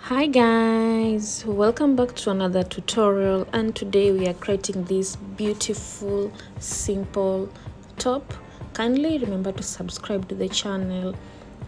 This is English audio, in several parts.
Hi guys, welcome back to another tutorial, and today we are creating this beautiful simple top. Kindly remember to subscribe to the channel,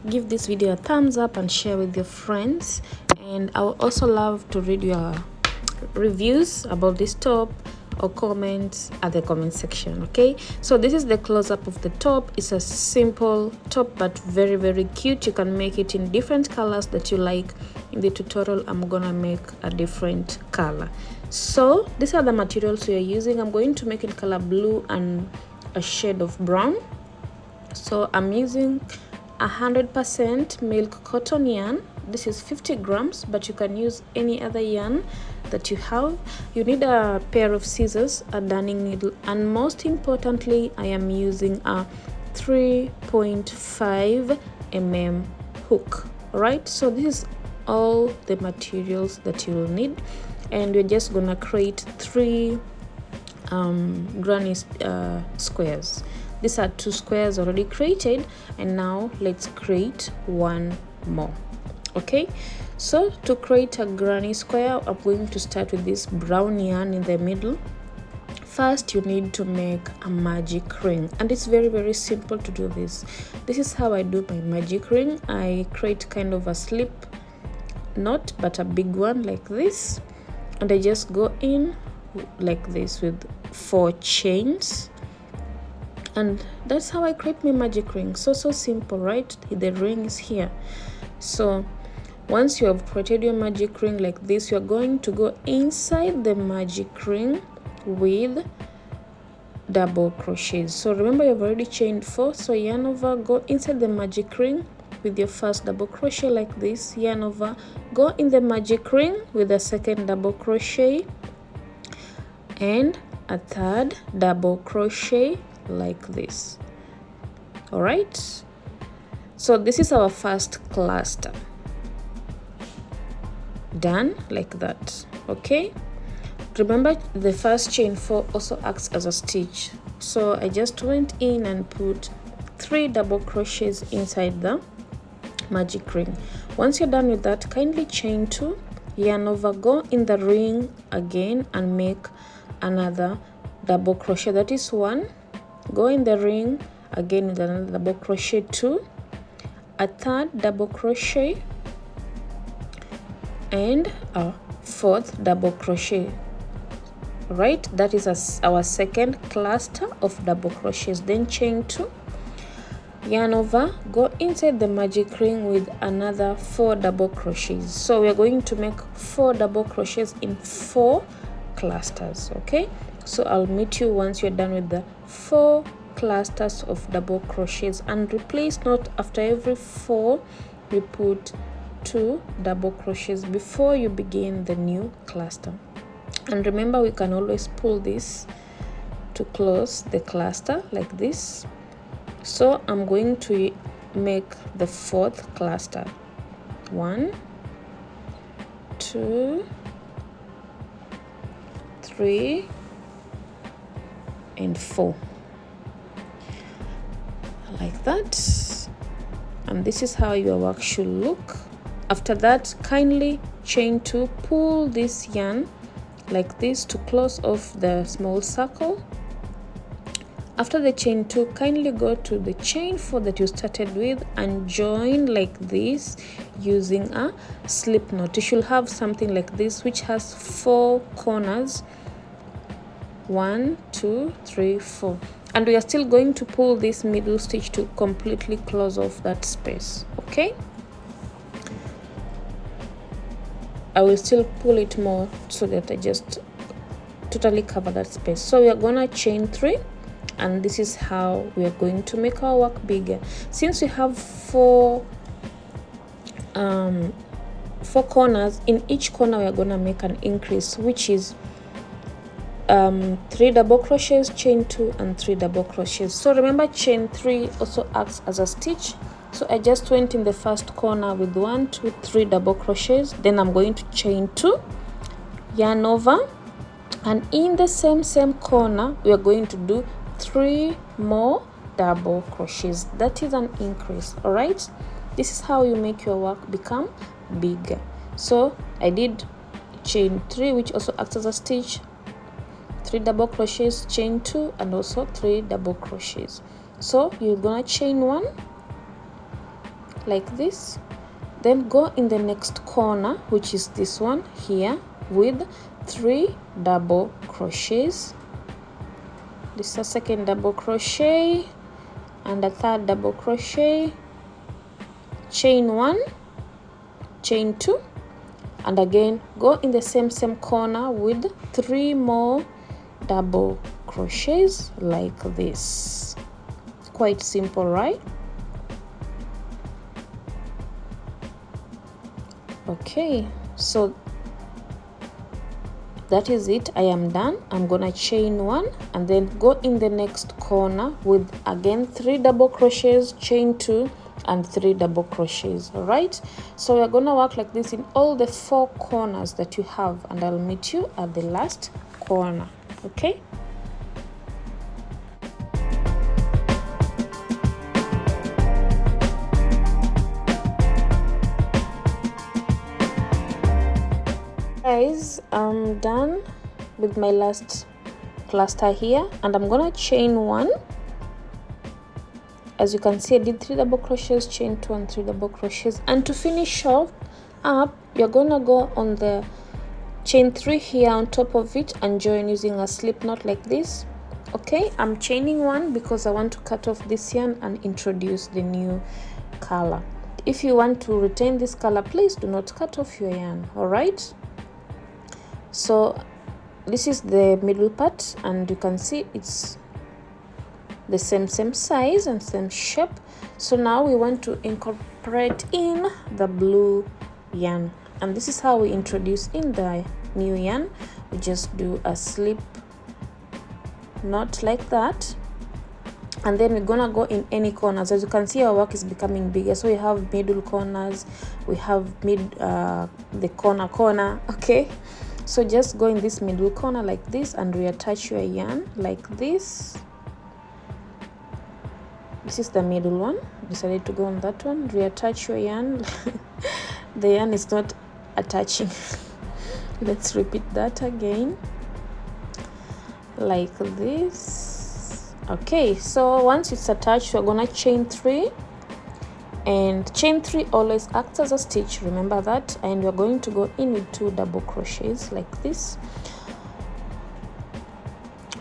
give this video a thumbs up and share with your friends, and I would also love to read your reviews about this top or comments at the comment section. Okay, so this is the close-up of the top. It's a simple top but very cute. You can make it in different colors that you like. In the tutorial I'm gonna make a different color. So these are the materials we are using. I'm going to make in color blue and a shade of brown. So I'm using 100% milk cotton yarn. This is 50 grams, but you can use any other yarn that you have. You need a pair of scissors, a darning needle, and most importantly I am using a 3.5 mm hook. Right, so this is all the materials that you will need, and we're just gonna create three granny squares. These are two squares already created, and now let's create one more. Okay, so to create a granny square, I'm going to start with this brown yarn in the middle. First, you need to make a magic ring, and it's very simple to do this. This is how I do my magic ring. I create kind of a slip knot, but a big one like this, and I just go in like this with 4 chains, and that's how I create my magic ring. So simple, right? The ring is here. So once you have created your magic ring like this, you're going to go inside the magic ring with double crochets. So remember, you've already chained 4, so yarn over, go inside the magic ring with your first double crochet like this, yarn over, go in the magic ring with a second double crochet and a third double crochet like this. All right, so this is our first cluster done like that. Okay, remember the first chain 4 also acts as a stitch, so I just went in and put 3 double crochets inside the magic ring. Once you're done with that, kindly chain 2, yarn over, go in the ring again and make another double crochet, that is 1, go in the ring again with another double crochet 2, a third double crochet and a 4th double crochet. Right, that is our second cluster of double crochets. Then chain 2, yarn over, go inside the magic ring with another 4 double crochets. So we are going to make 4 double crochets in 4 clusters. Okay, so I'll meet you once you're done with the 4 clusters of double crochets, and replace not after every 4 we put 2 double crochets before you begin the new cluster. And remember, we can always pull this to close the cluster like this. So I'm going to make the 4th cluster, 1 2 3 and 4 like that, and this is how your work should look. After that, kindly chain 2, pull this yarn like this to close off the small circle. After the chain 2, kindly go to the chain 4 that you started with and join like this using a slip knot. You should have something like this which has 4 corners, 1 2 3 4, and we are still going to pull this middle stitch to completely close off that space. Okay, I will still pull it more so that I just totally cover that space. So we are gonna chain 3, and this is how we are going to make our work bigger. Since we have 4 corners, in each corner we are gonna make an increase, which is 3 double crochets, chain 2 and 3 double crochets. So remember, chain 3 also acts as a stitch. So I just went in the first corner with 1 2 3 double crochets, then I'm going to chain 2, yarn over, and in the same corner we are going to do 3 more double crochets. That is an increase. All right, this is how you make your work become bigger. So I did chain 3, which also acts as a stitch, 3 double crochets, chain 2, and also 3 double crochets. So you're gonna chain 1 like this, then go in the next corner, which is this one here, with 3 double crochets. This is a second double crochet and a third double crochet, chain 1, chain 2, and again go in the same corner with 3 more double crochets like this. Quite simple, right? Okay, so that is it. I am done. I'm gonna chain 1 and then go in the next corner with again 3 double crochets, chain 2, and 3 double crochets. All right, so we're gonna work like this in all the 4 corners that you have, and I'll meet you at the last corner. Okay, guys, I'm done with my last cluster here, and I'm gonna chain 1. As you can see, I did 3 double crochets, chain 2, and 3 double crochets. And to finish off up, you're gonna go on the chain 3 here on top of it and join using a slip knot like this. Okay, I'm chaining 1 because I want to cut off this yarn and introduce the new color. If you want to retain this color, please do not cut off your yarn. All right, so this is the middle part, and you can see it's the same size and same shape. So now we want to incorporate in the blue yarn, and this is how we introduce in the new yarn. We just do a slip knot like that, and then we're gonna go in any corners. As you can see, our work is becoming bigger, so we have middle corners, we have the corner. Okay, so just go in this middle corner like this and reattach your yarn like this. This is the middle one. Decided to go on that one. Reattach your yarn. The yarn is not attaching. Let's repeat that again. Like this. Okay, so once it's attached, we're gonna chain 3. And chain 3 always acts as a stitch. Remember that. And we're going to go in with 2 double crochets like this.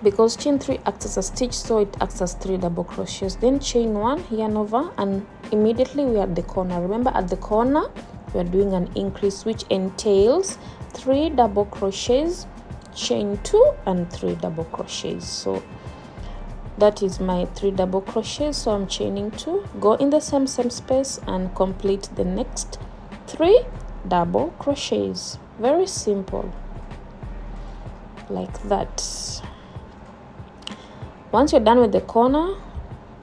Because chain 3 acts as a stitch, so it acts as 3 double crochets. Then chain 1, yarn over, and immediately we are at the corner. Remember, at the corner we are doing an increase, which entails 3 double crochets, chain 2, and 3 double crochets. So that is my 3 double crochets. So I'm chaining 2, go in the same space and complete the next 3 double crochets. Very simple, like that. Once you're done with the corner,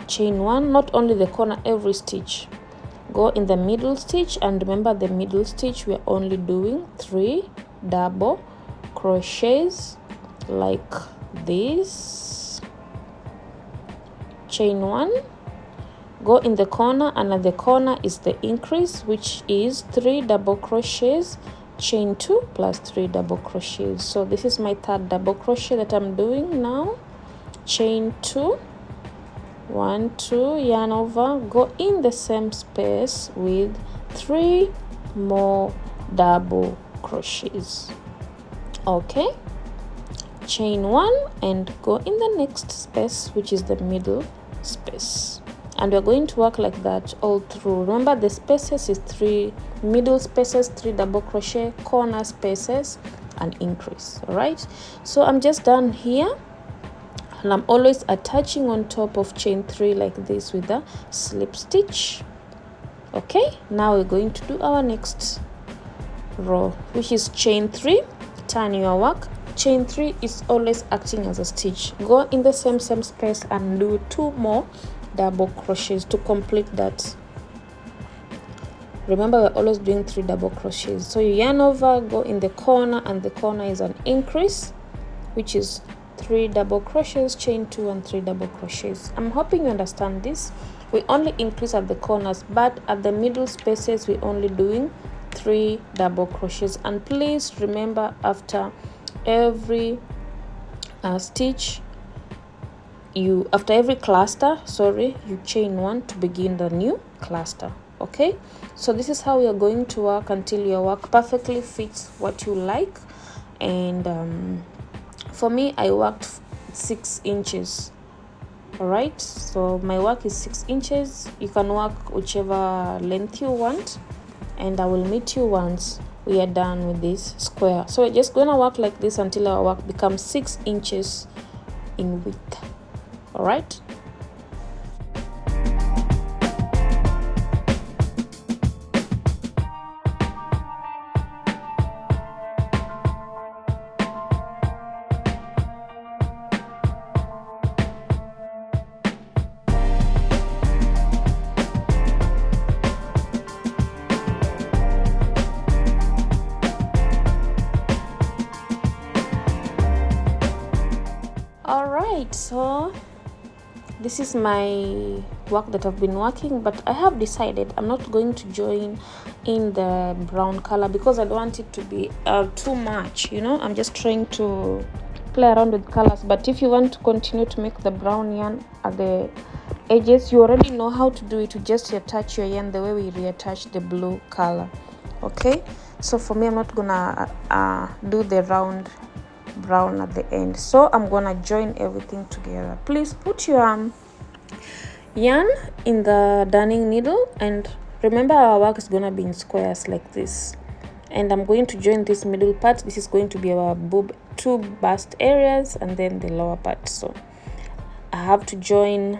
chain 1, not only the corner, every stitch. Go in the middle stitch, and remember the middle stitch, we're only doing 3 double crochets like this. Chain 1, go in the corner, and at the corner is the increase, which is 3 double crochets, chain 2 plus 3 double crochets. So this is my third double crochet that I'm doing now. Chain 2, 1, 2, yarn over, go in the same space with 3 more double crochets. Okay, chain 1 and go in the next space, which is the middle space, and we're going to work like that all through. Remember, the spaces is 3 middle spaces, 3 double crochet, corner spaces, and increase. All right, so I'm just done here, and I'm always attaching on top of chain 3 like this with a slip stitch. Okay, now we're going to do our next row, which is chain 3. Turn your work. Chain 3 is always acting as a stitch. Go in the same space and do 2 more double crochets to complete that. Remember, we're always doing 3 double crochets. So you yarn over, go in the corner, and the corner is an increase, which is 3 double crochets, chain 2, and 3 double crochets. I'm hoping you understand this. We only increase at the corners, but at the middle spaces we're only doing 3 double crochets. And please remember, after every stitch, after every cluster, you chain 1 to begin the new cluster. Okay, so this is how we are going to work until your work perfectly fits what you like. And for me, I worked 6 inches. All right, so my work is 6 inches. You can work whichever length you want, and I will meet you once we are done with this square. So we're just gonna work like this until our work becomes 6 inches in width. All right. All right, so this is my work that I've been working, but I have decided I'm not going to join in the brown color because I don't want it to be too much, you know. I'm just trying to play around with colors. But if you want to continue to make the brown yarn at the edges, you already know how to do it. You just reattach your yarn the way we reattach the blue color. Okay, so for me, I'm not gonna do the round brown at the end, so I'm gonna join everything together. Please put your yarn in the darning needle, and remember, our work is gonna be in squares like this, and I'm going to join this middle part. This is going to be our two bust areas, and then the lower part. So I have to join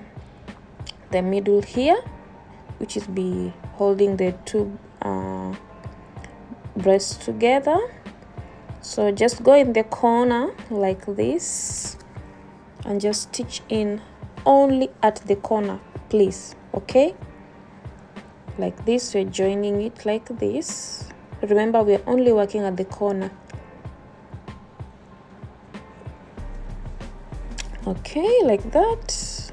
the middle here, which is be holding the two breasts together. So just go in the corner like this and just stitch in only at the corner, please. Okay, like this. We're joining it like this. Remember, we're only working at the corner. Okay, like that.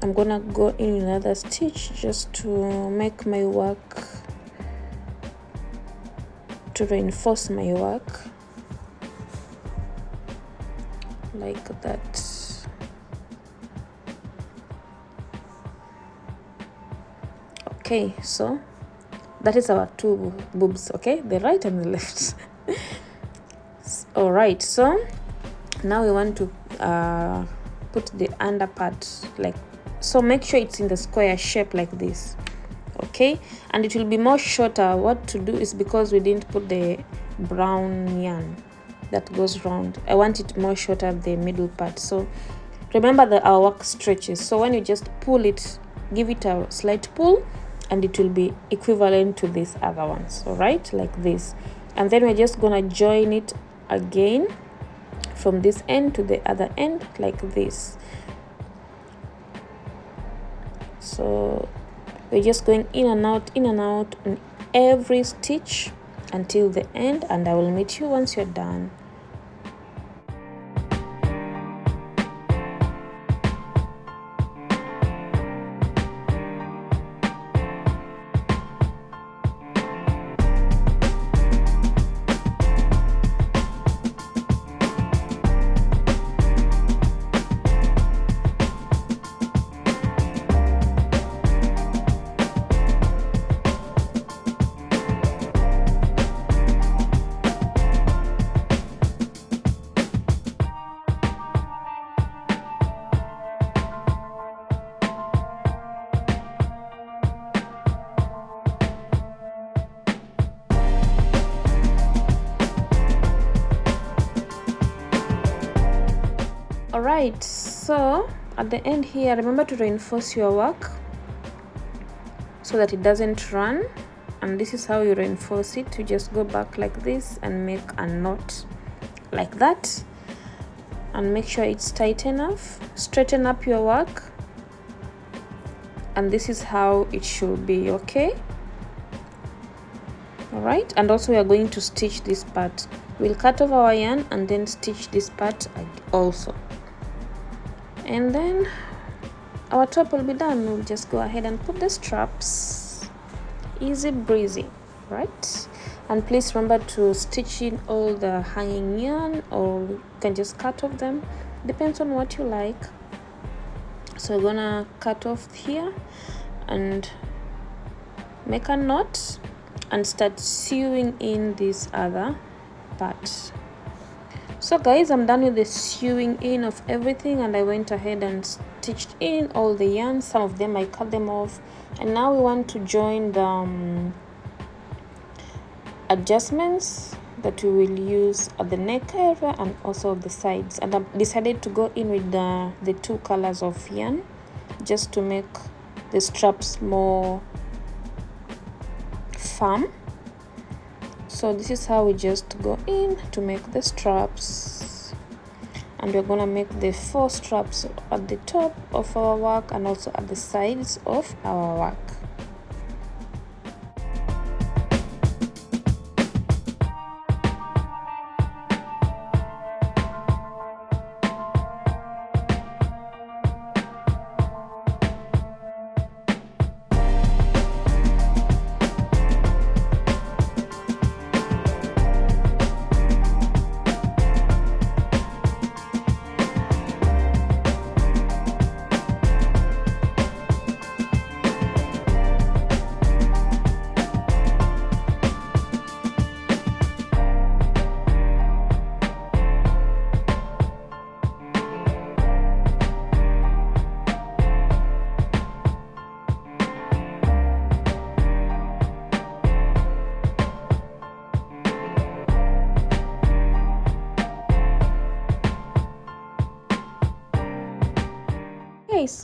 I'm gonna go in another stitch just to make my work, to reinforce my work like that. Okay, so that is our two boobs. Okay, the right and the left. All right, so now we want to put the under part like so. Make sure it's in the square shape like this. Okay, and it will be more shorter. What to do is, because we didn't put the brown yarn that goes round, I want it more shorter, the middle part. So remember that our work stretches, so when you just pull it, give it a slight pull, and it will be equivalent to these other ones. All right, like this. And then we're just gonna join it again from this end to the other end like this. So we're just going in and out in every stitch until the end, and I will meet you once you're done. All right, so at the end here, remember to reinforce your work so that it doesn't run. And this is how you reinforce it. You just go back like this and make a knot like that, and make sure it's tight enough. Straighten up your work, and this is how it should be. Okay, all right. And also we are going to stitch this part. We'll cut off our yarn and then stitch this part also, and then our top will be done. We'll just go ahead and put the straps easy breezy, right? And please remember to stitch in all the hanging yarn, or you can just cut off them, depends on what you like. So we're gonna cut off here and make a knot and start sewing in this other part. So guys, I'm done with the sewing in of everything, and I went ahead and stitched in all the yarn. Some of them I cut them off, and now we want to join the adjustments that we will use at the neck area and also the sides. And I've decided to go in with the two colors of yarn just to make the straps more firm. So this is how we just go in to make the straps, and we're gonna make the 4 straps at the top of our work and also at the sides of our work.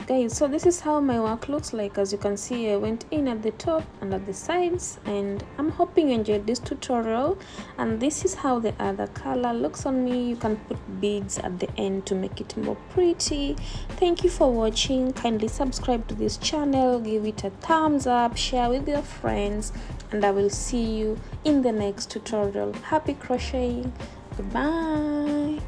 Guys, so this is how my work looks like. As you can see, I went in at the top and at the sides, and I'm hoping you enjoyed this tutorial. And this is how the other color looks on me. You can put beads at the end to make it more pretty. Thank you for watching. Kindly subscribe to this channel, give it a thumbs up, share with your friends, and I will see you in the next tutorial. Happy crocheting. Goodbye.